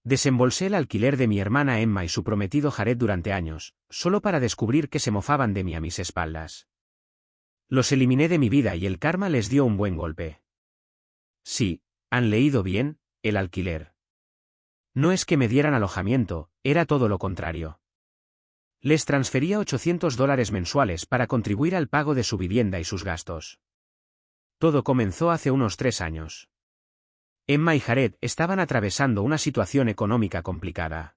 Desembolsé el alquiler de mi hermana Emma y su prometido Jared durante años, solo para descubrir que se mofaban de mí a mis espaldas. Los eliminé de mi vida y el karma les dio un buen golpe. Sí, han leído bien, el alquiler. No es que me dieran alojamiento, era todo lo contrario. Les transfería $800 mensuales para contribuir al pago de su vivienda y sus gastos. Todo comenzó hace unos 3 años. Emma y Jared estaban atravesando una situación económica complicada.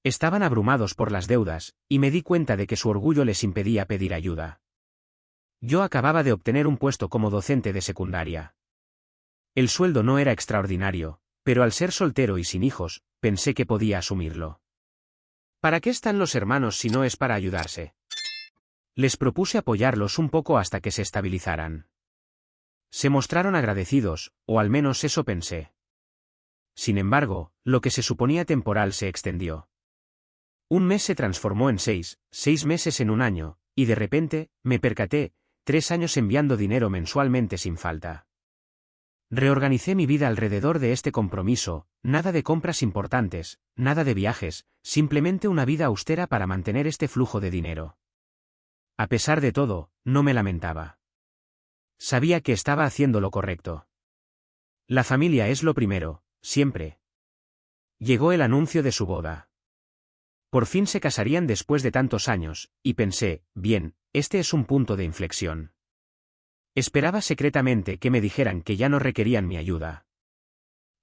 Estaban abrumados por las deudas, y me di cuenta de que su orgullo les impedía pedir ayuda. Yo acababa de obtener un puesto como docente de secundaria. El sueldo no era extraordinario, pero al ser soltero y sin hijos, pensé que podía asumirlo. ¿Para qué están los hermanos si no es para ayudarse? Les propuse apoyarlos un poco hasta que se estabilizaran. Se mostraron agradecidos, o al menos eso pensé. Sin embargo, lo que se suponía temporal se extendió. Un mes se transformó en 6 meses en un año, y de repente, me percaté, 3 años enviando dinero mensualmente sin falta. Reorganicé mi vida alrededor de este compromiso, nada de compras importantes, nada de viajes, simplemente una vida austera para mantener este flujo de dinero. A pesar de todo, no me lamentaba. Sabía que estaba haciendo lo correcto. La familia es lo primero, siempre. Llegó el anuncio de su boda. Por fin se casarían después de tantos años, y pensé, bien, este es un punto de inflexión. Esperaba secretamente que me dijeran que ya no requerían mi ayuda.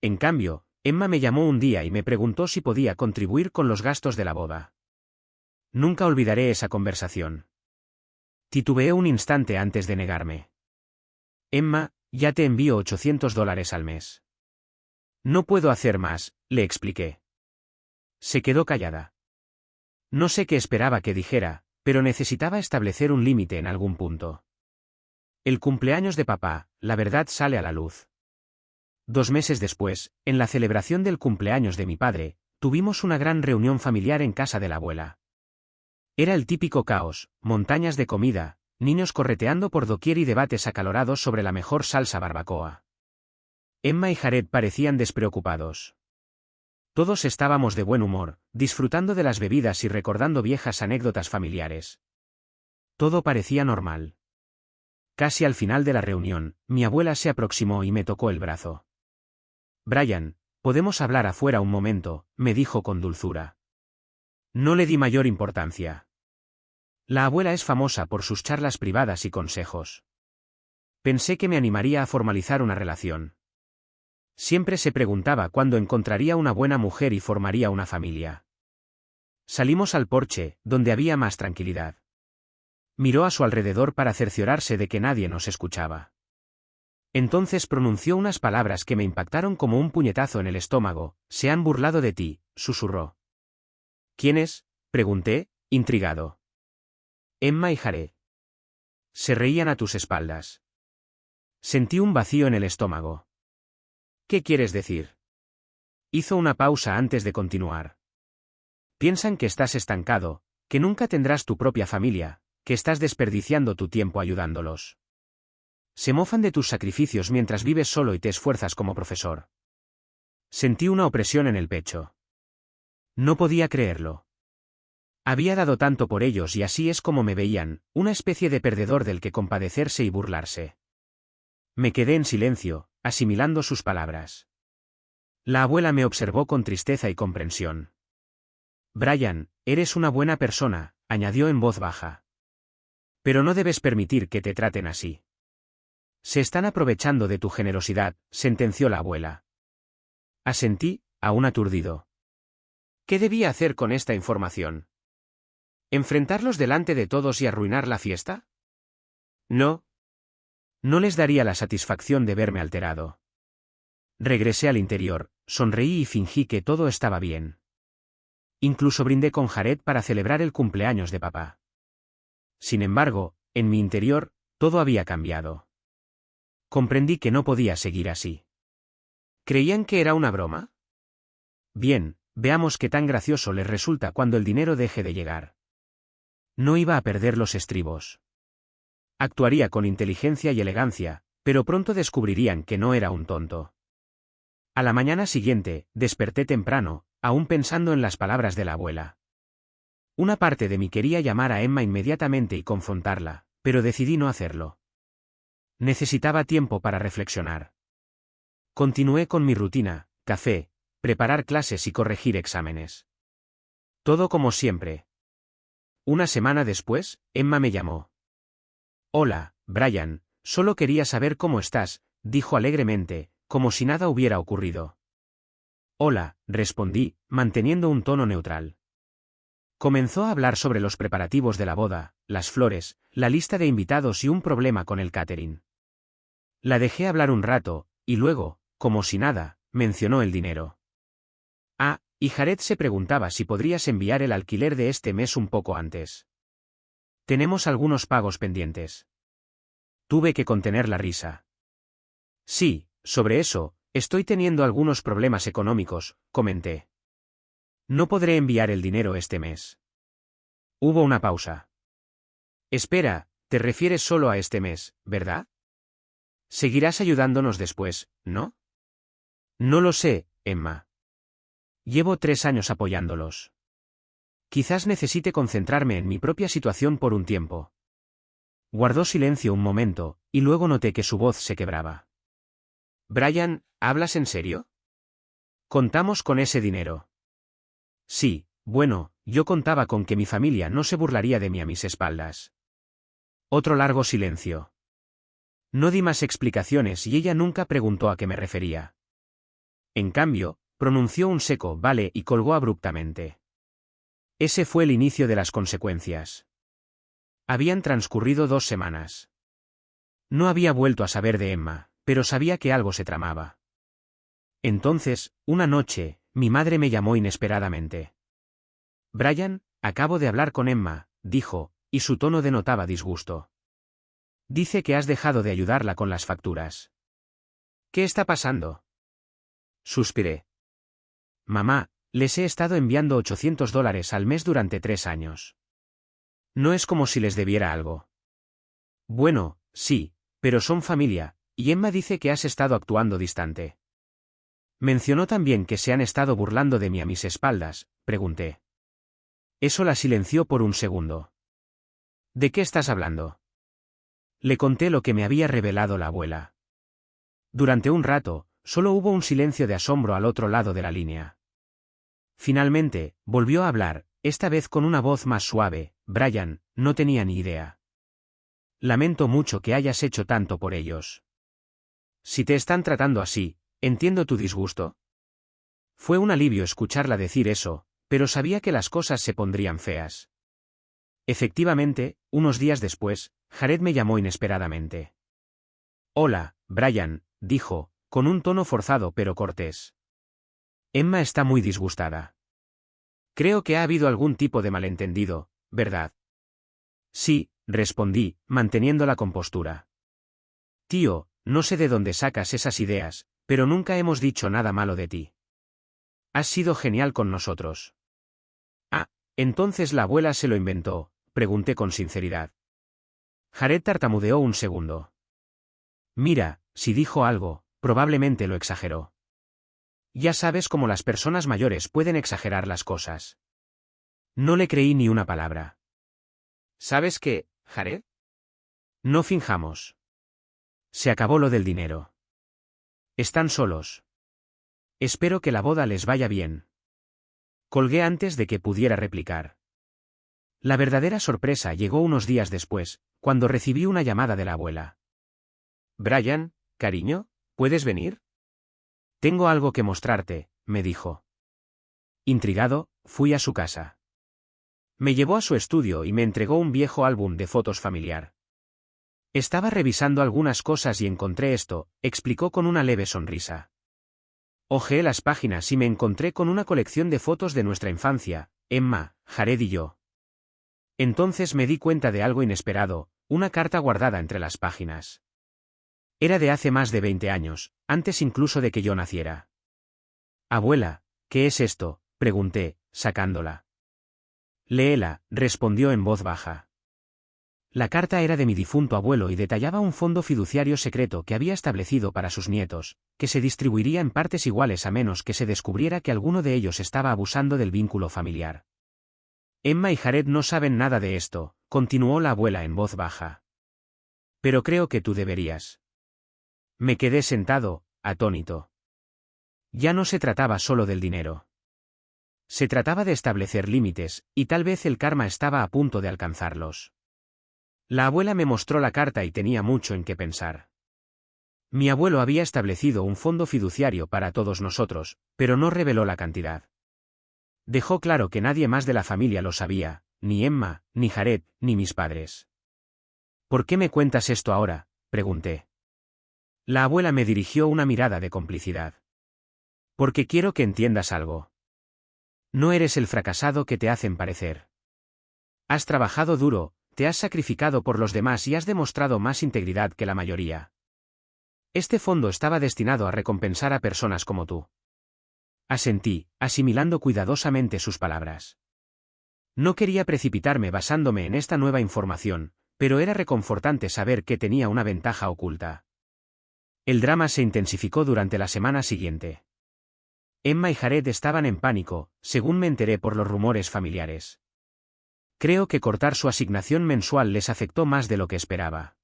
En cambio, Emma me llamó un día y me preguntó si podía contribuir con los gastos de la boda. Nunca olvidaré esa conversación. Titubeé un instante antes de negarme. Emma, ya te envío $800 al mes. No puedo hacer más, le expliqué. Se quedó callada. No sé qué esperaba que dijera, pero necesitaba establecer un límite en algún punto. El cumpleaños de papá, la verdad sale a la luz. 2 meses después, en la celebración del cumpleaños de mi padre, tuvimos una gran reunión familiar en casa de la abuela. Era el típico caos, montañas de comida, niños correteando por doquier y debates acalorados sobre la mejor salsa barbacoa. Emma y Jared parecían despreocupados. Todos estábamos de buen humor, disfrutando de las bebidas y recordando viejas anécdotas familiares. Todo parecía normal. Casi al final de la reunión, mi abuela se aproximó y me tocó el brazo. «Brian, ¿podemos hablar afuera un momento?», me dijo con dulzura. No le di mayor importancia. La abuela es famosa por sus charlas privadas y consejos. Pensé que me animaría a formalizar una relación. Siempre se preguntaba cuándo encontraría una buena mujer y formaría una familia. Salimos al porche, donde había más tranquilidad. Miró a su alrededor para cerciorarse de que nadie nos escuchaba. Entonces pronunció unas palabras que me impactaron como un puñetazo en el estómago. «Se han burlado de ti», susurró. «¿Quiénes?», pregunté, intrigado. «Emma y Jared. Se reían a tus espaldas». Sentí un vacío en el estómago. «¿Qué quieres decir?». Hizo una pausa antes de continuar. «Piensan que estás estancado, que nunca tendrás tu propia familia, que estás desperdiciando tu tiempo ayudándolos. Se mofan de tus sacrificios mientras vives solo y te esfuerzas como profesor». Sentí una opresión en el pecho. No podía creerlo. Había dado tanto por ellos y así es como me veían, una especie de perdedor del que compadecerse y burlarse. Me quedé en silencio, asimilando sus palabras. La abuela me observó con tristeza y comprensión. «Brian, eres una buena persona», añadió en voz baja. «Pero no debes permitir que te traten así. Se están aprovechando de tu generosidad», sentenció la abuela. Asentí, aún aturdido. ¿Qué debía hacer con esta información? ¿Enfrentarlos delante de todos y arruinar la fiesta? No. No les daría la satisfacción de verme alterado. Regresé al interior, sonreí y fingí que todo estaba bien. Incluso brindé con Jared para celebrar el cumpleaños de papá. Sin embargo, en mi interior, todo había cambiado. Comprendí que no podía seguir así. ¿Creían que era una broma? Bien, veamos qué tan gracioso les resulta cuando el dinero deje de llegar. No iba a perder los estribos. Actuaría con inteligencia y elegancia, pero pronto descubrirían que no era un tonto. A la mañana siguiente, desperté temprano, aún pensando en las palabras de la abuela. Una parte de mí quería llamar a Emma inmediatamente y confrontarla, pero decidí no hacerlo. Necesitaba tiempo para reflexionar. Continué con mi rutina, café, preparar clases y corregir exámenes. Todo como siempre. Una semana después, Emma me llamó. «Hola, Brian, solo quería saber cómo estás», dijo alegremente, como si nada hubiera ocurrido. «Hola», respondí, manteniendo un tono neutral. Comenzó a hablar sobre los preparativos de la boda, las flores, la lista de invitados y un problema con el catering. La dejé hablar un rato, y luego, como si nada, mencionó el dinero. «Ah, y Jared se preguntaba si podrías enviar el alquiler de este mes un poco antes. Tenemos algunos pagos pendientes». Tuve que contener la risa. «Sí, sobre eso, estoy teniendo algunos problemas económicos», comenté. «No podré enviar el dinero este mes». Hubo una pausa. «Espera, te refieres solo a este mes, ¿verdad? Seguirás ayudándonos después, ¿no?» «No lo sé, Emma. Llevo 3 años apoyándolos. Quizás necesite concentrarme en mi propia situación por un tiempo». Guardó silencio un momento, y luego noté que su voz se quebraba. «Brian, ¿hablas en serio? ¿Contamos con ese dinero?» «Sí, bueno, yo contaba con que mi familia no se burlaría de mí a mis espaldas». Otro largo silencio. No di más explicaciones y ella nunca preguntó a qué me refería. En cambio, pronunció un seco «vale» y colgó abruptamente. Ese fue el inicio de las consecuencias. Habían transcurrido 2 semanas. No había vuelto a saber de Emma, pero sabía que algo se tramaba. Entonces, una noche, mi madre me llamó inesperadamente. «Brian, acabo de hablar con Emma», dijo, y su tono denotaba disgusto. «Dice que has dejado de ayudarla con las facturas». «¿Qué está pasando?». Suspiré. «Mamá, les he estado enviando $800 al mes durante 3 años. No es como si les debiera algo». «Bueno, sí, pero son familia, y Emma dice que has estado actuando distante». «¿Mencionó también que se han estado burlando de mí a mis espaldas?», pregunté. Eso la silenció por un segundo. «¿De qué estás hablando?». Le conté lo que me había revelado la abuela. Durante un rato, solo hubo un silencio de asombro al otro lado de la línea. Finalmente, volvió a hablar, esta vez con una voz más suave. «Brian, no tenía ni idea. Lamento mucho que hayas hecho tanto por ellos. Si te están tratando así, entiendo tu disgusto». Fue un alivio escucharla decir eso, pero sabía que las cosas se pondrían feas. Efectivamente, unos días después, Jared me llamó inesperadamente. «Hola, Brian», dijo, con un tono forzado pero cortés. «Emma está muy disgustada. Creo que ha habido algún tipo de malentendido, ¿verdad?». «Sí», respondí, manteniendo la compostura. «Tío, no sé de dónde sacas esas ideas, pero nunca hemos dicho nada malo de ti. Has sido genial con nosotros». «Ah, entonces la abuela se lo inventó», pregunté con sinceridad. Jared tartamudeó un segundo. «Mira, si dijo algo, probablemente lo exageró. Ya sabes cómo las personas mayores pueden exagerar las cosas». No le creí ni una palabra. «¿Sabes qué, Jared? No finjamos. Se acabó lo del dinero. Están solos. Espero que la boda les vaya bien». Colgué antes de que pudiera replicar. La verdadera sorpresa llegó unos días después, cuando recibí una llamada de la abuela. «Brian, cariño, ¿puedes venir? Tengo algo que mostrarte», me dijo. Intrigado, fui a su casa. Me llevó a su estudio y me entregó un viejo álbum de fotos familiar. «Estaba revisando algunas cosas y encontré esto», explicó con una leve sonrisa. Hojeé las páginas y me encontré con una colección de fotos de nuestra infancia, Emma, Jared y yo. Entonces me di cuenta de algo inesperado, una carta guardada entre las páginas. Era de hace más de 20 años, antes incluso de que yo naciera. «Abuela, ¿qué es esto?», pregunté, sacándola. «Léela», respondió en voz baja. La carta era de mi difunto abuelo y detallaba un fondo fiduciario secreto que había establecido para sus nietos, que se distribuiría en partes iguales a menos que se descubriera que alguno de ellos estaba abusando del vínculo familiar. Emma y Jared no saben nada de esto, continuó la abuela en voz baja. Pero creo que tú deberías. Me quedé sentado, atónito. Ya no se trataba solo del dinero. Se trataba de establecer límites, y tal vez el karma estaba a punto de alcanzarlos. La abuela me mostró la carta y tenía mucho en qué pensar. Mi abuelo había establecido un fondo fiduciario para todos nosotros, pero no reveló la cantidad. Dejó claro que nadie más de la familia lo sabía, ni Emma, ni Jared, ni mis padres. ¿Por qué me cuentas esto ahora?, pregunté. La abuela me dirigió una mirada de complicidad. Porque quiero que entiendas algo. No eres el fracasado que te hacen parecer. Has trabajado duro, te has sacrificado por los demás y has demostrado más integridad que la mayoría. Este fondo estaba destinado a recompensar a personas como tú. Asentí, asimilando cuidadosamente sus palabras. No quería precipitarme basándome en esta nueva información, pero era reconfortante saber que tenía una ventaja oculta. El drama se intensificó durante la semana siguiente. Emma y Jared estaban en pánico, según me enteré por los rumores familiares. Creo que cortar su asignación mensual les afectó más de lo que esperaba.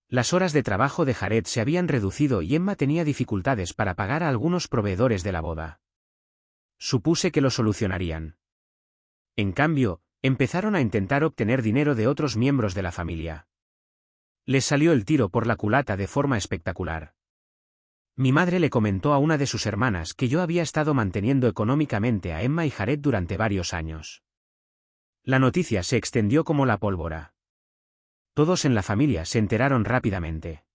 Las horas de trabajo de Jared se habían reducido y Emma tenía dificultades para pagar a algunos proveedores de la boda. Supuse que lo solucionarían. En cambio, empezaron a intentar obtener dinero de otros miembros de la familia. Les salió el tiro por la culata de forma espectacular. Mi madre le comentó a una de sus hermanas que yo había estado manteniendo económicamente a Emma y Jared durante varios años. La noticia se extendió como la pólvora. Todos en la familia se enteraron rápidamente.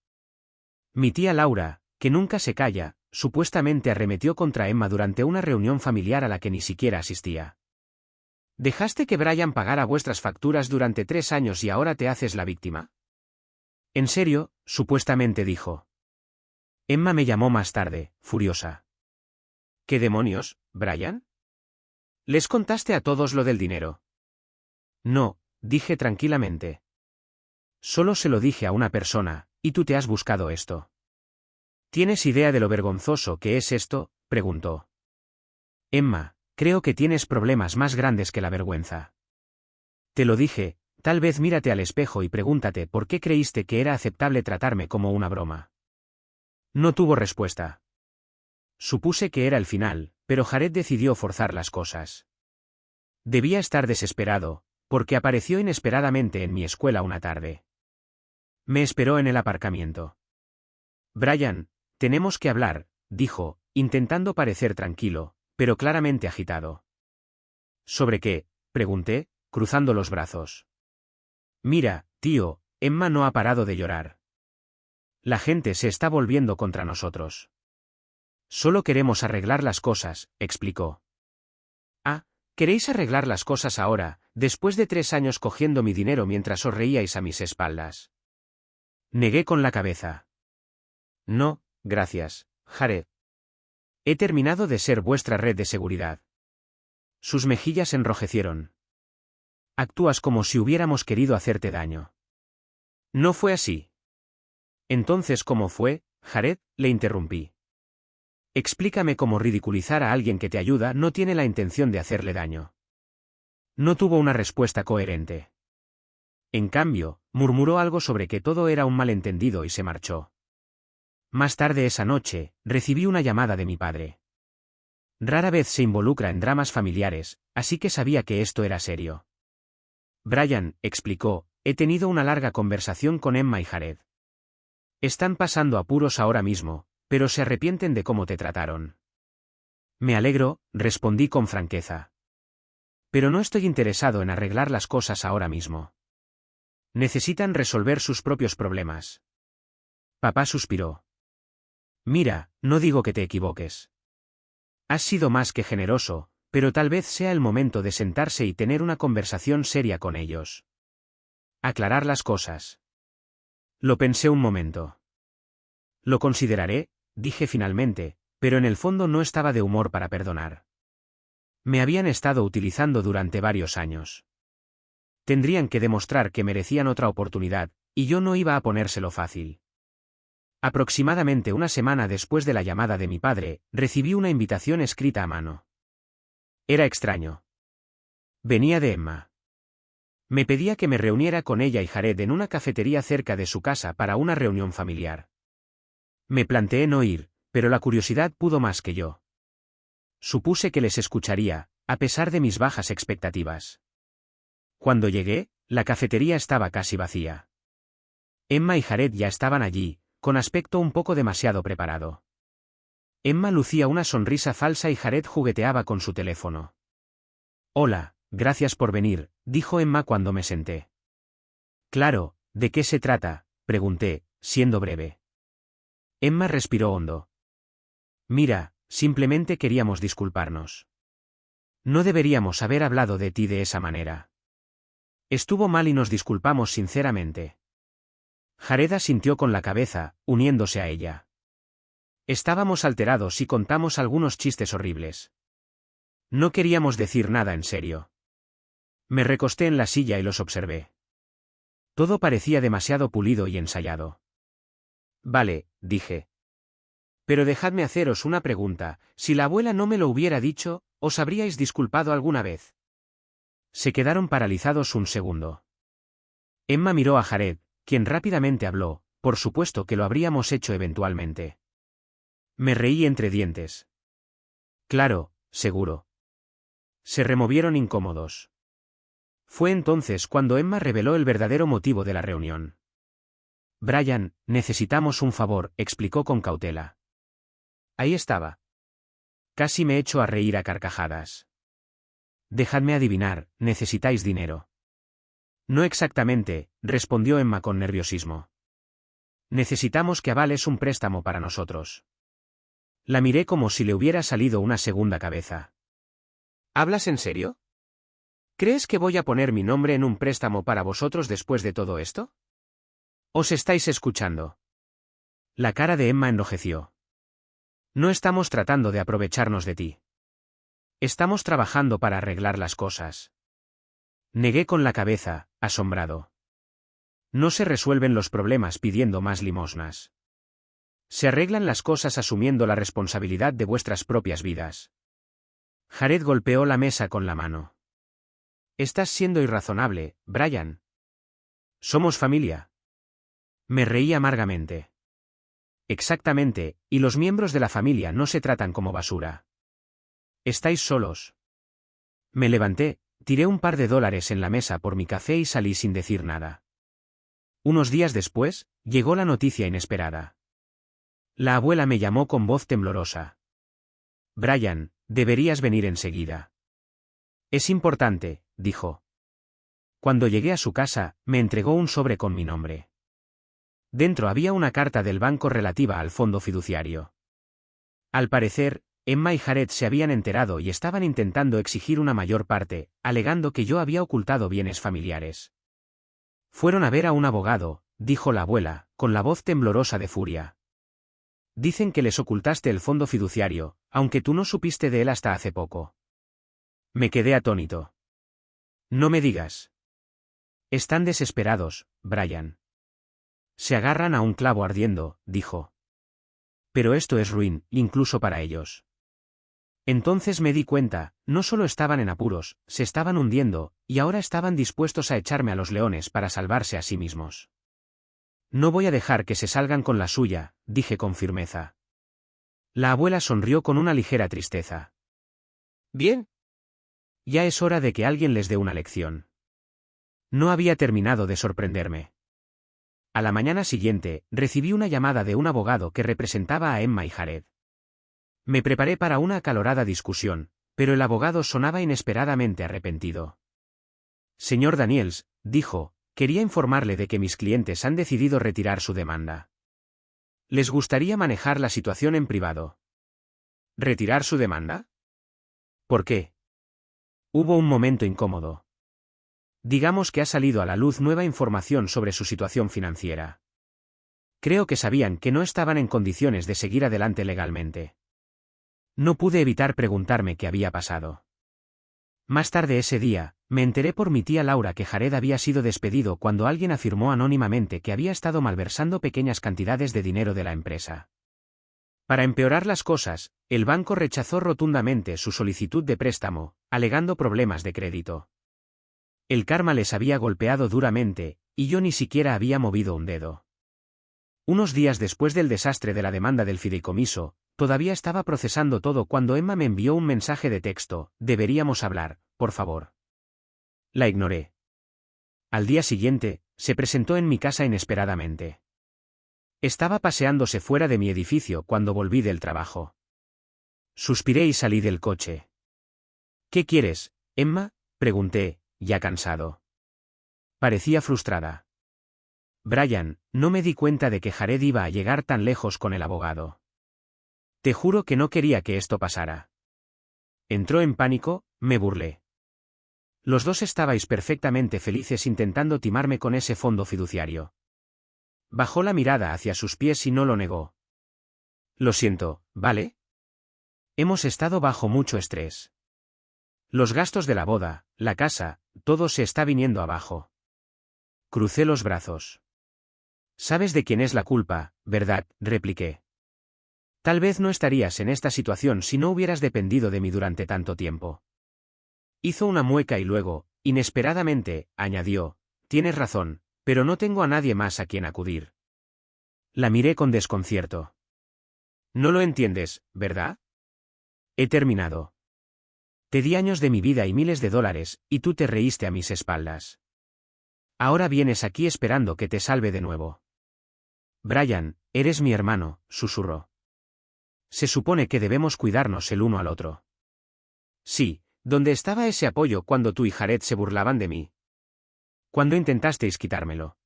Mi tía Laura, que nunca se calla, supuestamente arremetió contra Emma durante una reunión familiar a la que ni siquiera asistía. ¿Dejaste que Brian pagara vuestras facturas durante 3 años y ahora te haces la víctima? En serio, supuestamente dijo. Emma me llamó más tarde, furiosa. ¿Qué demonios, Brian? ¿Les contaste a todos lo del dinero? No, dije tranquilamente. Solo se lo dije a una persona, y tú te has buscado esto. ¿Tienes idea de lo vergonzoso que es esto?, preguntó. Emma, creo que tienes problemas más grandes que la vergüenza. Te lo dije, tal vez mírate al espejo y pregúntate por qué creíste que era aceptable tratarme como una broma. No tuvo respuesta. Supuse que era el final, pero Jared decidió forzar las cosas. Debía estar desesperado, porque apareció inesperadamente en mi escuela una tarde. Me esperó en el aparcamiento. Brian, tenemos que hablar, dijo, intentando parecer tranquilo, pero claramente agitado. ¿Sobre qué?, pregunté, cruzando los brazos. Mira, tío, Emma no ha parado de llorar. La gente se está volviendo contra nosotros. Solo queremos arreglar las cosas, explicó. Ah, ¿queréis arreglar las cosas ahora, después de 3 años cogiendo mi dinero mientras os reíais a mis espaldas? Negué con la cabeza. No, gracias, Jared. He terminado de ser vuestra red de seguridad. Sus mejillas enrojecieron. Actúas como si hubiéramos querido hacerte daño. No fue así. Entonces, ¿cómo fue, Jared?, le interrumpí. Explícame cómo ridiculizar a alguien que te ayuda no tiene la intención de hacerle daño. No tuvo una respuesta coherente. En cambio, murmuró algo sobre que todo era un malentendido y se marchó. Más tarde esa noche, recibí una llamada de mi padre. Rara vez se involucra en dramas familiares, así que sabía que esto era serio. Brian, explicó, he tenido una larga conversación con Emma y Jared. Están pasando apuros ahora mismo, pero se arrepienten de cómo te trataron. Me alegro, respondí con franqueza. Pero no estoy interesado en arreglar las cosas ahora mismo. Necesitan resolver sus propios problemas. Papá suspiró. Mira, no digo que te equivoques. Has sido más que generoso, pero tal vez sea el momento de sentarse y tener una conversación seria con ellos. Aclarar las cosas. Lo pensé un momento. Lo consideraré, dije finalmente, pero en el fondo no estaba de humor para perdonar. Me habían estado utilizando durante varios años. Tendrían que demostrar que merecían otra oportunidad, y yo no iba a ponérselo fácil. Aproximadamente una semana después de la llamada de mi padre, recibí una invitación escrita a mano. Era extraño. Venía de Emma. Me pedía que me reuniera con ella y Jared en una cafetería cerca de su casa para una reunión familiar. Me planteé no ir, pero la curiosidad pudo más que yo. Supuse que les escucharía, a pesar de mis bajas expectativas. Cuando llegué, la cafetería estaba casi vacía. Emma y Jared ya estaban allí, con aspecto un poco demasiado preparado. Emma lucía una sonrisa falsa y Jared jugueteaba con su teléfono. «Hola, gracias por venir», dijo Emma cuando me senté. «Claro, ¿de qué se trata?», pregunté, siendo breve. Emma respiró hondo. «Mira, simplemente queríamos disculparnos. No deberíamos haber hablado de ti de esa manera. Estuvo mal y nos disculpamos sinceramente». Jared asintió con la cabeza, uniéndose a ella. Estábamos alterados y contamos algunos chistes horribles. No queríamos decir nada en serio. Me recosté en la silla y los observé. Todo parecía demasiado pulido y ensayado. «Vale», dije. «Pero dejadme haceros una pregunta, si la abuela no me lo hubiera dicho, ¿os habríais disculpado alguna vez?». Se quedaron paralizados un segundo. Emma miró a Jared, quien rápidamente habló: «Por supuesto que lo habríamos hecho eventualmente». Me reí entre dientes. «Claro, seguro». Se removieron incómodos. Fue entonces cuando Emma reveló el verdadero motivo de la reunión. «Brian, necesitamos un favor», explicó con cautela. Ahí estaba. Casi me echo a reír a carcajadas. «Dejadme adivinar, necesitáis dinero». «No exactamente», respondió Emma con nerviosismo. «Necesitamos que avales un préstamo para nosotros». La miré como si le hubiera salido una segunda cabeza. «¿Hablas en serio? ¿Crees que voy a poner mi nombre en un préstamo para vosotros después de todo esto? ¿Os estáis escuchando?». La cara de Emma enrojeció. «No estamos tratando de aprovecharnos de ti. Estamos trabajando para arreglar las cosas». Negué con la cabeza, asombrado. «No se resuelven los problemas pidiendo más limosnas. Se arreglan las cosas asumiendo la responsabilidad de vuestras propias vidas». Jared golpeó la mesa con la mano. «Estás siendo irrazonable, Brian. Somos familia». Me reí amargamente. «Exactamente, y los miembros de la familia no se tratan como basura. Estáis solos». Me levanté, tiré un par de dólares en la mesa por mi café y salí sin decir nada. Unos días después, llegó la noticia inesperada. La abuela me llamó con voz temblorosa. «Brian, deberías venir enseguida». «Es importante», dijo. Cuando llegué a su casa, me entregó un sobre con mi nombre. Dentro había una carta del banco relativa al fondo fiduciario. Al parecer, Emma y Jared se habían enterado y estaban intentando exigir una mayor parte, alegando que yo había ocultado bienes familiares. «Fueron a ver a un abogado», dijo la abuela, con la voz temblorosa de furia. «Dicen que les ocultaste el fondo fiduciario, aunque tú no supiste de él hasta hace poco». Me quedé atónito. «No me digas». «Están desesperados, Brian. Se agarran a un clavo ardiendo», dijo. «Pero esto es ruin, incluso para ellos». Entonces me di cuenta, no solo estaban en apuros, se estaban hundiendo, y ahora estaban dispuestos a echarme a los leones para salvarse a sí mismos. «No voy a dejar que se salgan con la suya», dije con firmeza. La abuela sonrió con una ligera tristeza. «Bien. Ya es hora de que alguien les dé una lección». No había terminado de sorprenderme. A la mañana siguiente, recibí una llamada de un abogado que representaba a Emma y Jared. Me preparé para una acalorada discusión, pero el abogado sonaba inesperadamente arrepentido. «Señor Daniels», dijo, «quería informarle de que mis clientes han decidido retirar su demanda. Les gustaría manejar la situación en privado». «¿Retirar su demanda? ¿Por qué?». Hubo un momento incómodo. «Digamos que ha salido a la luz nueva información sobre su situación financiera. Creo que sabían que no estaban en condiciones de seguir adelante legalmente». No pude evitar preguntarme qué había pasado. Más tarde ese día, Me enteré por mi tía Laura que Jared había sido despedido cuando alguien afirmó anónimamente que había estado malversando pequeñas cantidades de dinero de la empresa. Para empeorar las cosas, el banco rechazó rotundamente su solicitud de préstamo, alegando problemas de crédito. El karma les había golpeado duramente, y yo ni siquiera había movido un dedo. Unos días después del desastre de la demanda del fideicomiso, todavía estaba procesando todo cuando Emma me envió un mensaje de texto: «Deberíamos hablar, por favor». La ignoré. Al día siguiente, se presentó en mi casa inesperadamente. Estaba paseándose fuera de mi edificio cuando volví del trabajo. Suspiré y salí del coche. «¿Qué quieres, Emma?», pregunté, ya cansado. Parecía frustrada. «Brian, no me di cuenta de que Jared iba a llegar tan lejos con el abogado. Te juro que no quería que esto pasara». Entró en pánico, me burlé. Los dos estabais perfectamente felices intentando timarme con ese fondo fiduciario. Bajó la mirada hacia sus pies y no lo negó. «Lo siento, ¿vale? Hemos estado bajo mucho estrés. Los gastos de la boda, la casa, todo se está viniendo abajo». Crucé los brazos. «Sabes de quién es la culpa, ¿verdad?», repliqué. «Tal vez no estarías en esta situación si no hubieras dependido de mí durante tanto tiempo». Hizo una mueca y luego, inesperadamente, añadió: «Tienes razón, pero no tengo a nadie más a quien acudir». La miré con desconcierto. «No lo entiendes, ¿verdad? He terminado. Te di años de mi vida y miles de dólares, y tú te reíste a mis espaldas. Ahora vienes aquí esperando que te salve de nuevo». «Brian, eres mi hermano», susurró. «Se supone que debemos cuidarnos el uno al otro». «Sí, ¿dónde estaba ese apoyo cuando tú y Jared se burlaban de mí? ¿Cuándo intentasteis quitármelo?».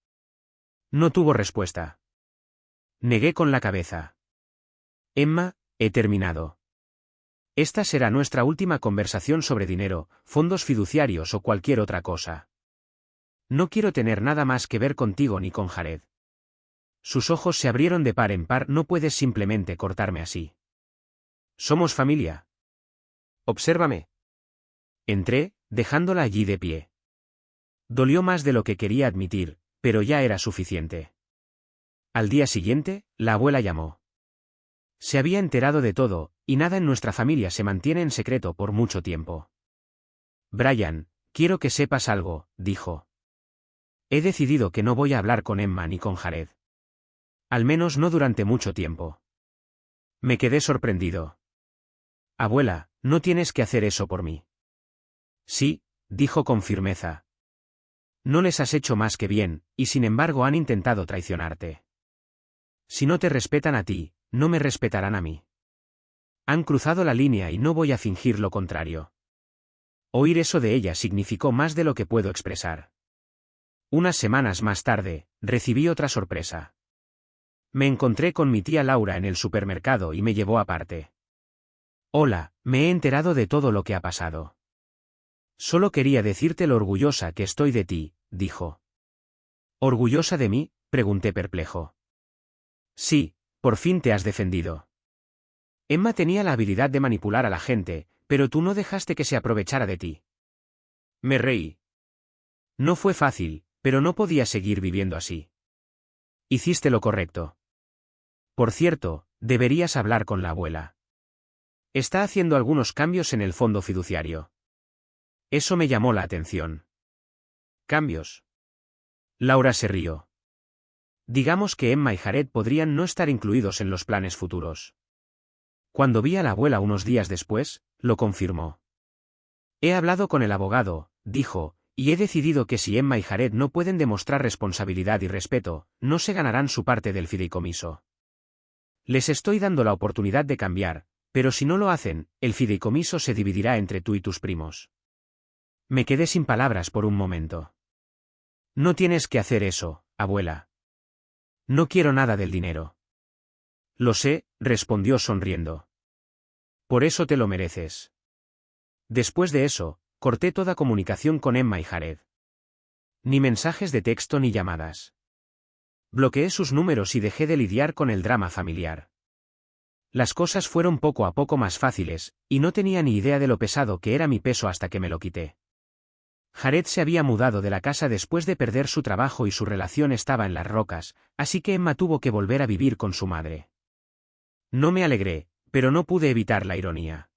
No tuvo respuesta. Negué con la cabeza. «Emma, he terminado. Esta será nuestra última conversación sobre dinero, fondos fiduciarios o cualquier otra cosa. No quiero tener nada más que ver contigo ni con Jared». Sus ojos se abrieron de par en par. «No puedes simplemente cortarme así. Somos familia. Obsérvame». Entré, dejándola allí de pie. Dolió más de lo que quería admitir, pero ya era suficiente. Al día siguiente, la abuela llamó. Se había enterado de todo, y nada en nuestra familia se mantiene en secreto por mucho tiempo. «Brian, quiero que sepas algo», dijo. «He decidido que no voy a hablar con Emma ni con Jared. Al menos no durante mucho tiempo». Me quedé sorprendido. «Abuela, no tienes que hacer eso por mí». «Sí», dijo con firmeza. «No les has hecho más que bien, y sin embargo han intentado traicionarte. Si no te respetan a ti, no me respetarán a mí. Han cruzado la línea y no voy a fingir lo contrario». Oír eso de ella significó más de lo que puedo expresar. Unas semanas más tarde, recibí otra sorpresa. Me encontré con mi tía Laura en el supermercado y me llevó aparte. «Hola, me he enterado de todo lo que ha pasado. Solo quería decirte lo orgullosa que estoy de ti», dijo. «¿Orgullosa de mí?», pregunté perplejo. «Sí, por fin te has defendido. Emma tenía la habilidad de manipular a la gente, pero tú no dejaste que se aprovechara de ti». Me reí. «No fue fácil, pero no podía seguir viviendo así. Hiciste lo correcto. Por cierto, deberías hablar con la abuela. Está haciendo algunos cambios en el fondo fiduciario». Eso me llamó la atención. «¿Cambios?». Laura se rió. «Digamos que Emma y Jared podrían no estar incluidos en los planes futuros». Cuando vi a la abuela unos días después, lo confirmó. «He hablado con el abogado», dijo, «y he decidido que si Emma y Jared no pueden demostrar responsabilidad y respeto, no se ganarán su parte del fideicomiso. Les estoy dando la oportunidad de cambiar, pero si no lo hacen, el fideicomiso se dividirá entre tú y tus primos». Me quedé sin palabras por un momento. «No tienes que hacer eso, abuela. No quiero nada del dinero». «Lo sé», respondió sonriendo. «Por eso te lo mereces». Después de eso, corté toda comunicación con Emma y Jared. Ni mensajes de texto ni llamadas. Bloqueé sus números y dejé de lidiar con el drama familiar. Las cosas fueron poco a poco más fáciles, y no tenía ni idea de lo pesado que era mi peso hasta que me lo quité. Jared se había mudado de la casa después de perder su trabajo y su relación estaba en las rocas, así que Emma tuvo que volver a vivir con su madre. No me alegré, pero no pude evitar la ironía.